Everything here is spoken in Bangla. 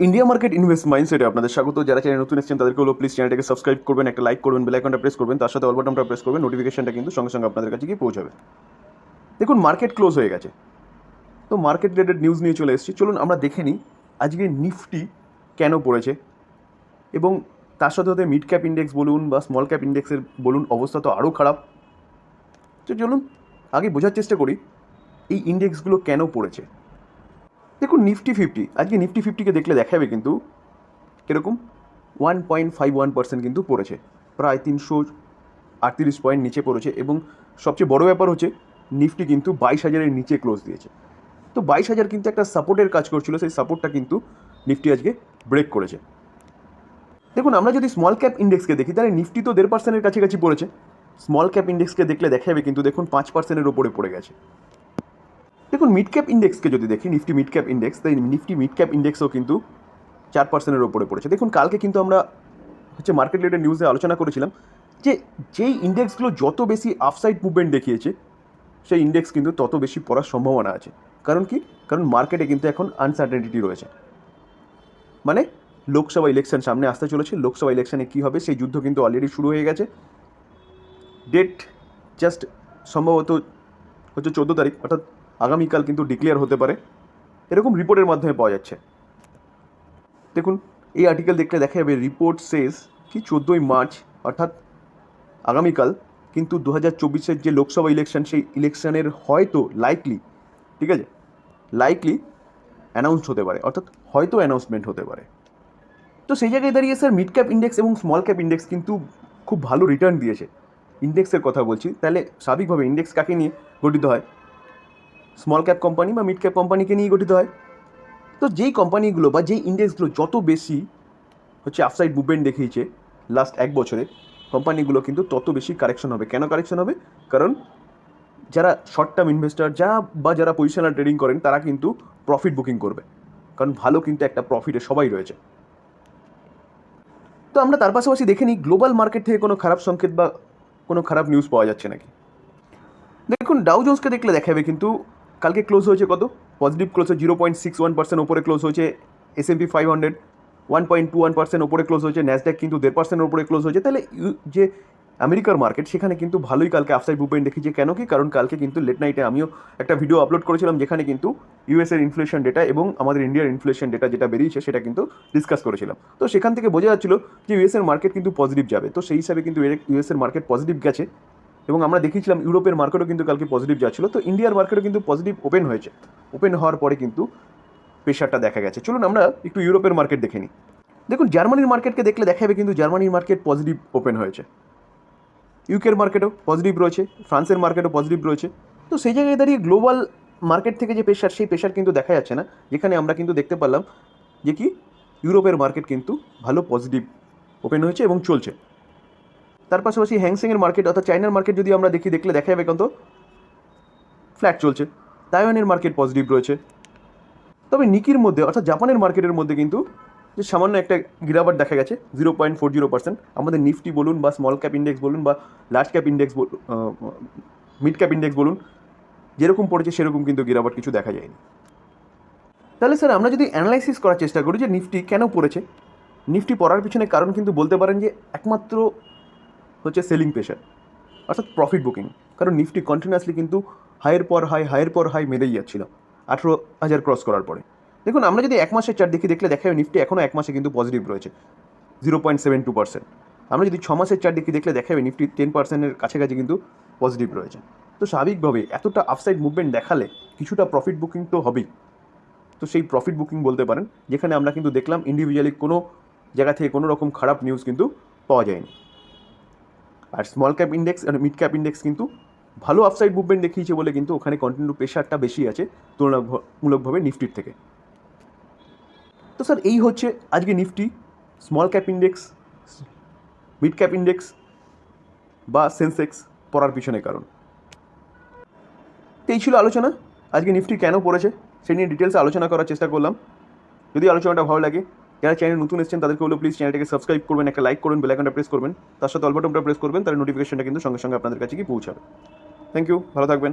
ইন্ডিয়া মার্কেট ইনভেস্ট মাইন্ডসেটে আপনাদের স্বাগত। যারা চ্যানেল নতুন এসেছেন তাদেরকে হলো প্লিজ চ্যানেলটাকে সাবস্ক্রাইব করবেন, একটা লাইক করবেন, বেল আইকনটা প্রেস করবেন, তার সাথে অল বাটনটা প্রেস করবেন, নোটিফিকেশনটা কিন্তু সঙ্গে সঙ্গে আপনাদের কাছে গিয়ে পৌঁছাবে। দেখুন, মার্কেট ক্লোজ হয়ে গেছে, তো মার্কেট রিলেটেড নিউজ নিয়ে চলে এসেছি। চলুন আমরা দেখে নিই আজকে নিফটি কেন পড়েছে, এবং তার সাথে সাথে মিড ক্যাপ ইন্ডেক্স বলুন বা স্মল ক্যাপ ইন্ডেক্সের বলুন অবস্থা তো আরও খারাপ। তো চলুন আগে বোঝার চেষ্টা করি এই ইন্ডেক্সগুলো কেন পড়েছে। দেখুন, নিফটি ফিফটি, আজকে নিফটি ফিফটিকে দেখলে দেখাবে কিন্তু কীরকম 1.51% কিন্তু পড়েছে, প্রায় 338 পয়েন্ট নিচে পড়েছে। এবং সবচেয়ে বড় ব্যাপার হচ্ছে নিফটি কিন্তু 22,000-এর নিচে ক্লোজ দিয়েছে। তো 22,000 কিন্তু একটা সাপোর্টের কাজ করছিল, সেই সাপোর্টটা কিন্তু নিফটি আজকে ব্রেক করেছে। দেখুন, আমরা যদি স্মল ক্যাপ ইন্ডেক্সকে দেখি তাহলে নিফটি তো 1.5%-এর কাছাকাছি পড়েছে। স্মল ক্যাপ ইন্ডেক্সকে দেখলে দেখা যাবে কিন্তু দেখুন 5%-এর ওপরে পড়ে গেছে। দেখুন, মিড ক্যাপ ইন্ডেক্সকে যদি দেখি, নিফটি মিড ক্যাপ ইন্ডেক্স, তাই নিফটি মিড ক্যাপ ইন্ডেক্সও কিন্তু 4%-এর ওপরে পড়েছে। দেখুন, কালকে কিন্তু আমরা মার্কেট রিলেটেড নিউজে আলোচনা করেছিলাম যে যেই ইন্ডেক্সগুলো যত বেশি আপসাইড মুভমেন্ট দেখিয়েছে সেই ইন্ডেক্স কিন্তু তত বেশি পড়ার সম্ভাবনা আছে। কারণ কি? কারণ মার্কেটে কিন্তু এখন আনসার্টেনিটি রয়েছে। মানে লোকসভা ইলেকশন সামনে আসতে চলেছে, লোকসভা ইলেকশনে কী হবে সেই যুদ্ধ কিন্তু অলরেডি শুরু হয়ে গেছে। ডেট জাস্ট সম্ভবত হচ্ছে 14 তারিখ, অর্থাৎ আগামীকাল কিন্তু ডিক্লেয়ার হতে পারে, এরকম রিপোর্টের মাধ্যমে পাওয়া যাচ্ছে। দেখুন, এই আর্টিকেল দেখলে দেখা যাবে রিপোর্ট সেজ কি 14ই মার্চ অর্থাৎ আগামীকাল কিন্তু 2024-এর যে লোকসভা ইলেকশন, সেই ইলেকশনের হয়তো ঠিক আছে, লাইকলি অ্যানাউন্স হতে পারে, অর্থাৎ হয়তো অ্যানাউন্সমেন্ট হতে পারে। তো সেই জায়গায় দাঁড়িয়ে স্যার মিড ক্যাপ ইন্ডেক্স এবং স্মল ক্যাপ ইন্ডেক্স কিন্তু খুব ভালো রিটার্ন দিয়েছে। ইন্ডেক্সের কথা বলছি, তাহলে স্বাভাবিকভাবে ইন্ডেক্স কাকে নিয়ে গঠিত হয়? স্মল ক্যাপ কোম্পানি বা মিড ক্যাপ কোম্পানিকে নিয়ে গঠিত হয়। তো যেই কোম্পানিগুলো বা যেই ইন্ডেক্সগুলো যত বেশি আপসাইড মুভমেন্ট দেখিয়েছে লাস্ট এক বছরে, কোম্পানিগুলো কিন্তু তত বেশি কারেকশন হবে। কেন কারেকশন হবে? কারণ যারা শর্ট টার্ম ইনভেস্টার যারা পজিশনাল ট্রেডিং করেন তারা কিন্তু প্রফিট বুকিং করবে, কারণ ভালো কিন্তু একটা প্রফিটে সবাই রয়েছে। তো আমরা তার পাশাপাশি দেখে নিই গ্লোবাল মার্কেট থেকে কোনো খারাপ সংকেত বা কোনো খারাপ নিউজ পাওয়া যাচ্ছে নাকি। দেখুন, ডাউ জোন্সকে দেখলে দেখাবে কিন্তু কালকে ক্লোজ হয়েছে কত? পজিটিভ ক্লোজ হয়েছে, 0.61% ওপরে ক্লোজ হয়েছে। S&P 500 1.21% ওপরে ক্লোজ হয়েছে। ন্যাসড্যাক কিন্তু 1.5% ওপরে ক্লোজ হয়েছে। তাহলে যে আমেরিকার মার্কেট সেখানে কিন্তু ভালোই কালকে আপসাইড মুভমেন্ট দেখিয়েছে। কেন কি? কারণ কালকে কিন্তু লেট নাইটে আমিও একটা ভিডিও আপলোড করেছিলাম যেখানে কিন্তু ইউএসের ইনফ্লেশন ডেটা এবং আমাদের ইন্ডিয়ার ইনফ্লেশন ডেটা যেটা বেরিয়েছে সেটা কিন্তু ডিসকাস করেছিলাম। তো সেখান থেকে বোঝা যাচ্ছিল যে ইউএসের মার্কেট কিন্তু পজিটিভ যাবে। তো সেই হিসাবে কিন্তু ইউএসের মার্কেট পজিটিভ গেছে, এবং আমরা দেখিয়েছিলাম ইউরোপের মার্কেটও কিন্তু কালকে পজিটিভ যাচ্ছিল। তো ইন্ডিয়ার মার্কেটও কিন্তু পজিটিভ ওপেন হয়েছে। ওপেন হওয়ার পরে কিন্তু প্রেশারটা দেখা গেছে। চলুন আমরা একটু ইউরোপের মার্কেট দেখে নিই। দেখুন, জার্মানির মার্কেটকে দেখলে দেখা যাবে কিন্তু জার্মানির মার্কেট পজিটিভ ওপেন হয়েছে। ইউকের মার্কেটও পজিটিভ রয়েছে, ফ্রান্সের মার্কেটও পজিটিভ রয়েছে। তো সেই জায়গায় দাঁড়িয়ে গ্লোবাল মার্কেট থেকে যে প্রেশার, সেই প্রেশার কিন্তু দেখা যাচ্ছে না, যেখানে আমরা কিন্তু দেখতে পারলাম যে কি ইউরোপের মার্কেট কিন্তু ভালো পজিটিভ ওপেন হয়েছে এবং চলছে। তার পাশাপাশি হ্যাংসেংয়ের মার্কেট অর্থাৎ চায়নার মার্কেট যদি আমরা দেখলে দেখা যাবে কিন্তু ফ্ল্যাট চলছে। তাইওয়ানের মার্কেট পজিটিভ রয়েছে। তবে নিকির মধ্যে অর্থাৎ জাপানের মার্কেটের মধ্যে কিন্তু যে সামান্য একটা গিরাবাট দেখা গেছে 0.40%। আমাদের নিফটি বলুন বা স্মল ক্যাপ ইন্ডেক্স বলুন বা large cap index mid cap index বলুন, যেরকম পড়েছে সেরকম কিন্তু গিরাবাট কিছু দেখা যায়নি। তাহলে স্যার আমরা যদি অ্যানালাইসিস করার চেষ্টা করি যে নিফটি কেন পড়েছে, নিফটি পড়ার পিছনে কারণ কিন্তু বলতে পারেন যে একমাত্র সেলিং প্রেশার অর্থাৎ প্রফিট বুকিং। কারণ নিফটি কন্টিনিউয়াসলি কিন্তু হাইয়ের পর হাই মেরেই যাচ্ছিল 18,000 ক্রস করার পরে। দেখুন, আমরা যদি এক মাসের চার্ট দেখলে দেখা যাবে নিফটি এখনও এক মাসে কিন্তু পজিটিভ রয়েছে 0.72%। আমরা যদি 6 মাসের চার্ট দেখলে দেখা যাবে নিফটি 10%-এর কাছাকাছি কিন্তু পজিটিভ রয়েছে। তো স্বাভাবিকভাবে এতটা আপসাইড মুভমেন্ট দেখালে কিছুটা প্রফিট বুকিং তো হবেই। তো সেই প্রফিট বুকিং বলতে পারেন, যেখানে আমরা কিন্তু দেখলাম ইন্ডিভিজুয়ালি কোনো জায়গা থেকে কোনো রকম খারাপ নিউজ কিন্তু পাওয়া যায়নি। আর স্মল ক্যাপ ইন্ডেক্স আর মিড ক্যাপ ইন্ডেক্স কিন্তু ভালো আপসাইড মুভমেন্ট দেখিয়েছে বলে কিন্তু ওখানে কন্টিনিউ প্রেশারটা বেশি আছে তুলনামূলকভাবে নিফটির থেকে। তো স্যার এই হচ্ছে আজকে Nifty, small cap index, mid cap index বা সেন্সেক্স পড়ার পিছনে কারণ। তো এই ছিল আলোচনা, আজকে নিফটি কেন পড়েছে সে নিয়ে ডিটেলসে আলোচনা করার চেষ্টা করলাম। যদি আলোচনাটা ভালো লাগে, যারা চ্যানেল নতুন এসেছেন তাদেরকে হলো প্লিজ চ্যানেলটাকে সাবস্ক্রাইব করবেন, একটা লাইক করবেন, বেল আইকনটা প্রেস করবেন, তার সাথে অল বাটনটা প্রেস করবেন, তাহলে নোটিফিকেশনটা কিন্তু সঙ্গে সঙ্গে আপনাদের কাছে গিয়ে পৌঁছাবে। থ্যাংক ইউ, ভালো থাকবেন।